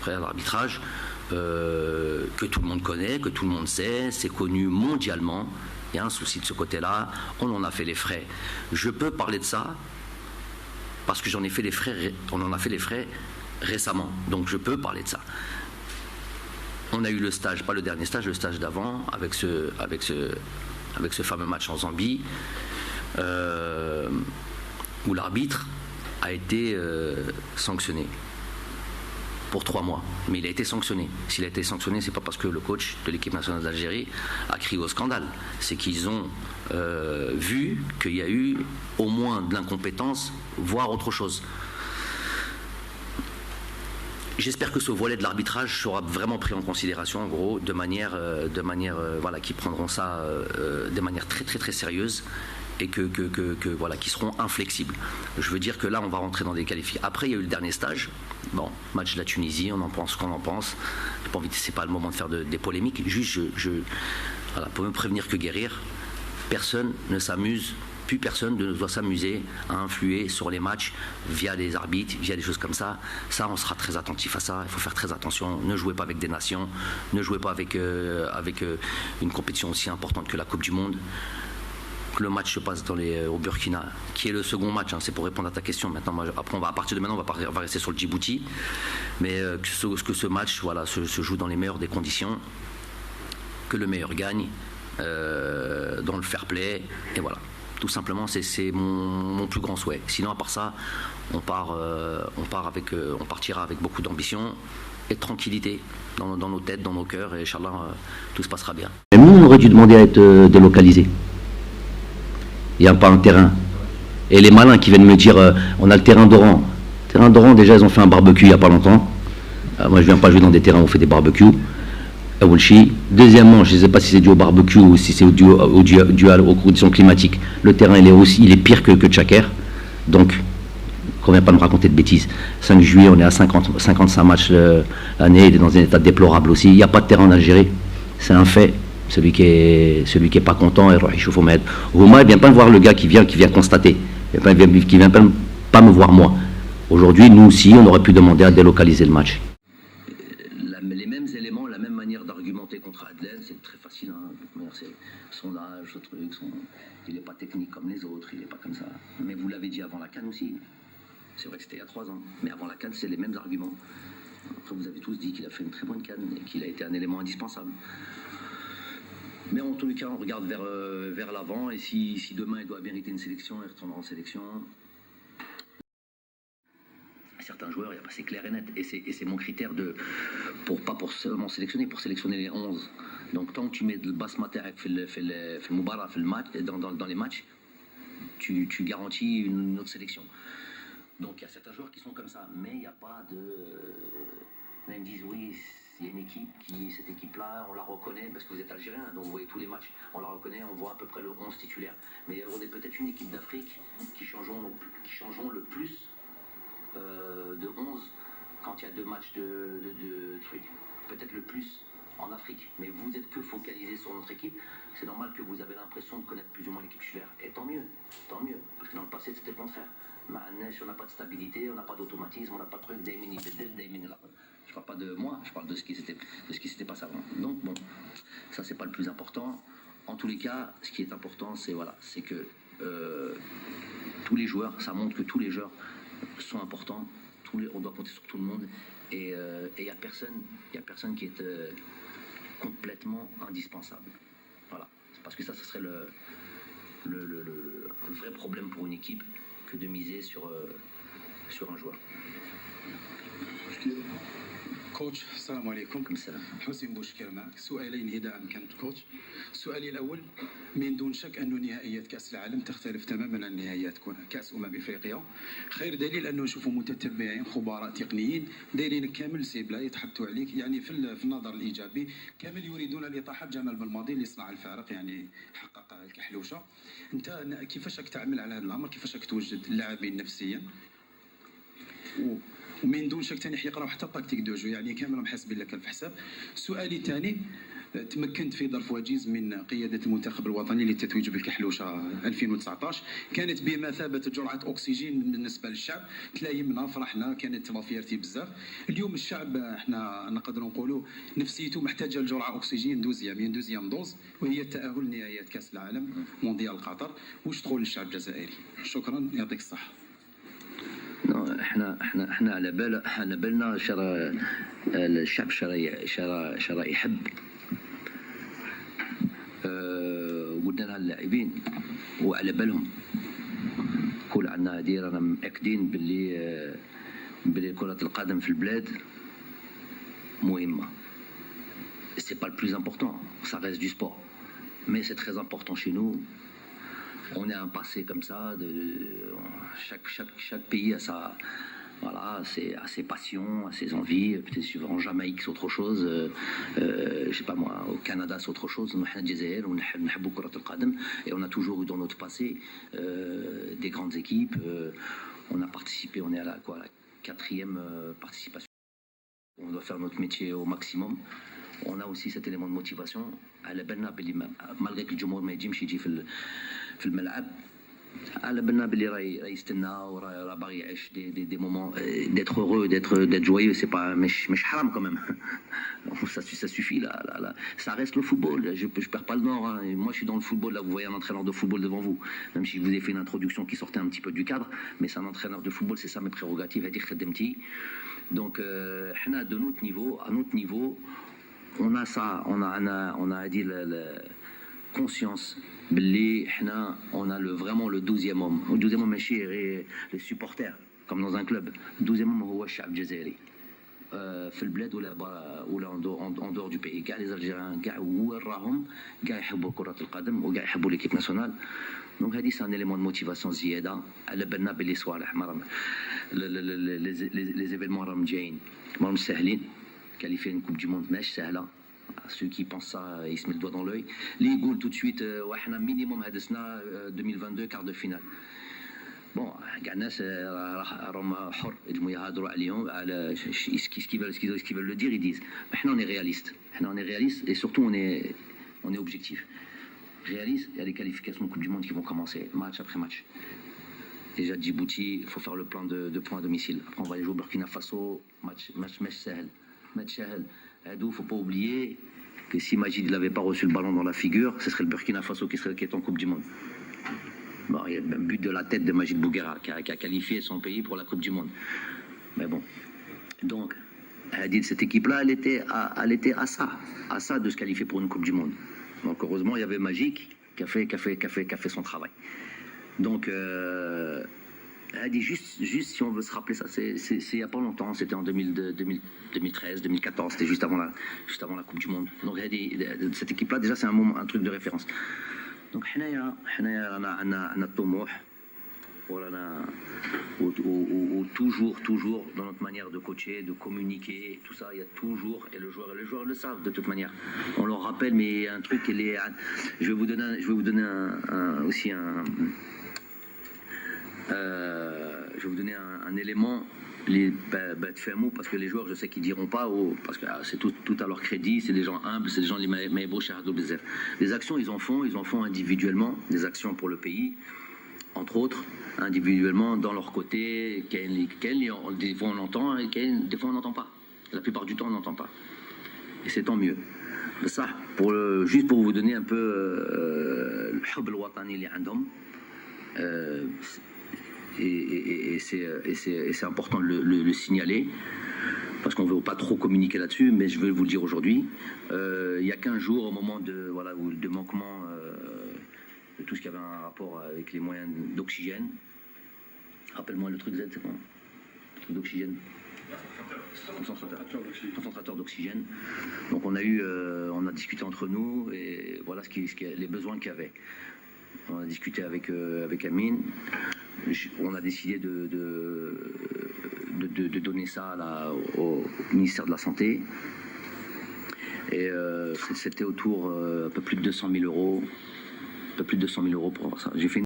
frère, l'arbitrage, que tout le monde connaît, que tout le monde sait, c'est connu mondialement. Il y a un souci de ce côté-là, on en a fait les frais. Je peux parler de ça parce que j'en ai fait les frais, on en a fait les frais récemment, donc je peux parler de ça. On a eu le stage, pas le dernier stage, le stage d'avant, avec ce fameux match en Zambie, où l'arbitre a été sanctionné pour 3 mois. Mais il a été sanctionné. S'il a été sanctionné, c'est pas parce que le coach de l'équipe nationale d'Algérie a crié au scandale. C'est qu'ils ont vu qu'il y a eu au moins de l'incompétence, voire autre chose. J'espère que ce volet de l'arbitrage sera vraiment pris en considération, en gros, de manière voilà, qui prendront ça de manière très très très sérieuse et voilà, qui seront inflexibles. Je veux dire que là, on va rentrer dans des qualifications. Après, il y a eu le dernier stage. Bon, match de la Tunisie, on en pense ce qu'on en pense. J'ai pas envie, c'est pas le moment de faire des polémiques. Juste, voilà, pour me prévenir que guérir, personne ne s'amuse. Plus personne ne doit s'amuser à influer sur les matchs via des arbitres, via des choses comme ça. Ça, on sera très attentif à ça. Il faut faire très attention. Ne jouez pas avec des nations. Ne jouez pas avec une compétition aussi importante que la Coupe du Monde. Que le match se passe au Burkina, qui est le second match, hein, c'est pour répondre à ta question. Maintenant, après, à partir de maintenant, on va rester sur le Djibouti. Mais que ce match voilà, se joue dans les meilleures des conditions. Que le meilleur gagne, dans le fair play. Et voilà. Tout simplement, c'est mon plus grand souhait. Sinon, à part ça, on partira avec beaucoup d'ambition et de tranquillité dans nos têtes, dans nos cœurs, et Inch'Allah, tout se passera bien. Même nous, on aurait dû demander à être délocalisé. Il n'y a pas un terrain. Et les malins qui viennent me dire, on a le terrain d'Oran. Le terrain d'Oran, déjà, ils ont fait un barbecue il n'y a pas longtemps. Moi, je ne viens pas jouer dans des terrains où on fait des barbecues. Deuxièmement, je ne sais pas si c'est dû au barbecue ou si c'est dû aux conditions climatiques. Le terrain, il est pire que Tchaker. Donc, qu'on ne vient pas me raconter de bêtises. 5 juillet, on est à 55 matchs l'année, il est dans un état déplorable aussi. Il n'y a pas de terrain en Algérie. C'est un fait. Celui qui est pas content, il chauffe au maître. Rouma, il ne vient pas me voir le gars qui vient constater. Il ne vient pas me voir moi. Aujourd'hui, nous aussi, on aurait pu demander à délocaliser le match. Les mêmes éléments, la même manière d'argumenter contre Adlen, c'est très facile. Hein. Son âge, ce truc, il n'est pas technique comme les autres, il n'est pas comme ça. Mais vous l'avez dit avant la CAN aussi. C'est vrai que c'était il y a 3 ans. Mais avant la CAN, c'est les mêmes arguments. Après, vous avez tous dit qu'il a fait une très bonne CAN et qu'il a été un élément indispensable. Mais en tous les cas, on regarde vers l'avant. Et si demain, il doit mériter une sélection, il retournera en sélection. Certains joueurs, c'est clair et net. Et c'est mon critère pas pour seulement sélectionner, pour sélectionner les 11. Donc tant que tu mets de basse matériel dans les matchs, tu garantis une autre sélection. Donc il y a certains joueurs qui sont comme ça. Mais il n'y a pas de... Là, ils me disent, oui, il y a une équipe cette équipe-là, on la reconnaît, parce que vous êtes algérien, donc vous voyez tous les matchs. On la reconnaît, on voit à peu près le 11 titulaire. Mais on est peut-être une équipe d'Afrique qui changeons le plus de 11 quand il y a 2 matchs de trucs. Peut-être le plus en Afrique. Mais vous n'êtes que focalisé sur notre équipe. C'est normal que vous avez l'impression de connaître plus ou moins l'équipe titulaire. Et tant mieux. Parce que dans le passé, c'était le contraire. On n'a pas de stabilité, on n'a pas d'automatisme, on n'a pas de truc. Je parle pas de moi, je parle de ce qui s'était passé avant. Donc bon, ça c'est pas le plus important. En tous les cas, ce qui est important, c'est que tous les joueurs, ça montre que tous les joueurs sont importants. On doit compter sur tout le monde. Et il n'y a personne qui est complètement indispensable. Voilà. Parce que ça serait le vrai problème pour une équipe que de miser sur un joueur. كوتش السلام عليكم. السلام. حسين بوشكير معك. سؤالين إذا أمكنت كوتش. سؤالي الأول، من دون شك أن نهائيات كأس العالم تختلف تماما عن نهائيات كأس إفريقيا. خير دليل أنه نشوفوا متتبعين خبراء تقنيين دايرين كامل سيبلا يتحدثوا عليك، يعني في النظر الإيجابي كامل يريدون لإطاحة جمال بالماضي اللي صنع الفارق، يعني حقق الكحلوشة. أنت كيفاش راك تعمل على هذا الأمر؟ كيفاش راك توجد اللاعبين نفسيا؟ ومن دون شك ثاني حيقراو حتى التكتيك دو جو، يعني كامل محاسبين لك في حساب. سؤالي الثاني، تمكنت في ظرف وجيز من قيادة المنتخب الوطني للتتويج بالكحلوشة 2019. كانت بمثابة جرعة أكسجين بالنسبة للشعب، تلايمنا فرحنا، كانت لا فيرتي بزاف. اليوم الشعب احنا نقدروا نقولوا نفسيته محتاجة لجرعة أكسجين دوزيام دوز، وهي التأهل لنهائيات كأس العالم مونديال قطر. واش تقول للشعب الجزائري؟ شكرا، يعطيك الصحة. احنا على بالنا الشعب شرا يحب. قلنا لها اللاعبين وعلى بالهم كل عنا هادي رانا مأكدين باللي كرة القدم في البلاد مهمة. C'est pas le plus important, ça reste du sport, mais c'est très important chez nous. On a un passé comme ça, chaque pays a a ses passions, a ses envies. Peut-être en Jamaïque c'est autre chose, je sais pas moi, au Canada c'est autre chose. Nous, au Jazair, on aime beaucoup le qadam et on a toujours eu dans notre passé des grandes équipes. On a participé, on est à la 4e participation. On doit faire notre métier au maximum. On a aussi cet élément de motivation. Malgré que le Jumhur ما يجيش يجي في الملعب، على بالنا باللي راه يستنى وراه باغي يعيش دي مومون d'être heureux, d'être joyeux. C'est pas مش حرام quand même. Ça suffit là. Ça reste le football. Je perds pas le nord, hein. Moi je suis dans le football, là vous voyez un entraîneur de football devant vous, même si je vous ai fait une introduction qui sortait un petit peu du cadre, mais c'est un entraîneur de football, c'est ça mes prérogatives, c'est-à-dire khedemti. Donc de notre niveau on a ça, on a dit la conscience. On a vraiment le 12e homme. Le 12e homme, c'est les supporters, comme dans un club. Le 12e homme, c'est le chab jazairi. في البلاد ولا en dehors du pays. كاع les Algériens كاع وين راهم كاع يحبوا كرة القدم وكاع يحبوا l'équipe nationale. Donc هذه c'est un élément de motivation زيادة. على بالنا باللي صوالح les événements راهم جايين ماهمش ساهلين. Qualifier une Coupe du Monde ماهيش سهلة. Ceux qui pensent ça, ils se mettent le doigt dans l'œil. Les goals tout de suite, on a minimum 2022 quart de finale. Bon, كاع الناس راهم حر يجموا يهضروا عليهم على ce qu'ils veulent le dire, ils disent. Maintenant on est réaliste. Et surtout on est objectif. Réaliste, il y a les qualifications de Coupe du Monde qui vont commencer match après match. Déjà Djibouti, il faut faire le plan de points à domicile. Après on va aller jouer au Burkina Faso, match sahel. Il ne faut pas oublier que si Majid n'avait pas reçu le ballon dans la figure, ce serait le Burkina Faso qui est en Coupe du Monde. Bon, il y a un but de la tête de Majid Bouguera qui a qualifié son pays pour la Coupe du Monde. Mais bon. Donc, cette équipe-là, elle était à ça de se qualifier pour une Coupe du Monde. Donc, heureusement, il y avait Magic qui a fait son travail. Donc, juste si on veut se rappeler ça, c'est il n'y a pas longtemps, c'était en 2013, 2014, c'était juste avant la Coupe du Monde. Donc cette équipe-là, déjà c'est un truc de référence. Donc on a طموح ou toujours dans notre manière de coacher, de communiquer, tout ça, il y a toujours, et les joueurs le savent de toute manière. On leur rappelle, mais un truc, je vais vous donner aussi un je vais vous donner un élément, parce que les joueurs, je sais qu'ils diront pas, parce que c'est tout à leur crédit, c'est des gens humbles, c'est des gens les actions, ils en font individuellement, des actions pour le pays, entre autres, individuellement, dans leur côté, des fois on entend, et des fois on n'entend pas. La plupart du temps, on n'entend pas. Et c'est tant mieux. Ça, juste pour vous donner un peu le hub al-watani li عندهم. Et c'est important de le signaler parce qu'on ne veut pas trop communiquer là-dessus, mais je vais vous le dire aujourd'hui. Il y a 15 jours, au moment de manquement de tout ce qui avait un rapport avec les moyens d'oxygène, rappelle-moi le truc Z, c'est quoi? Le truc d'oxygène, concentrateur d'oxygène. Donc on a discuté entre nous et voilà les besoins qu'il y avait. On a discuté avec Amine. On a décidé de donner ça au ministère de la Santé. Et c'était autour un peu plus de 200 000 euros. Pour ça. J'ai fait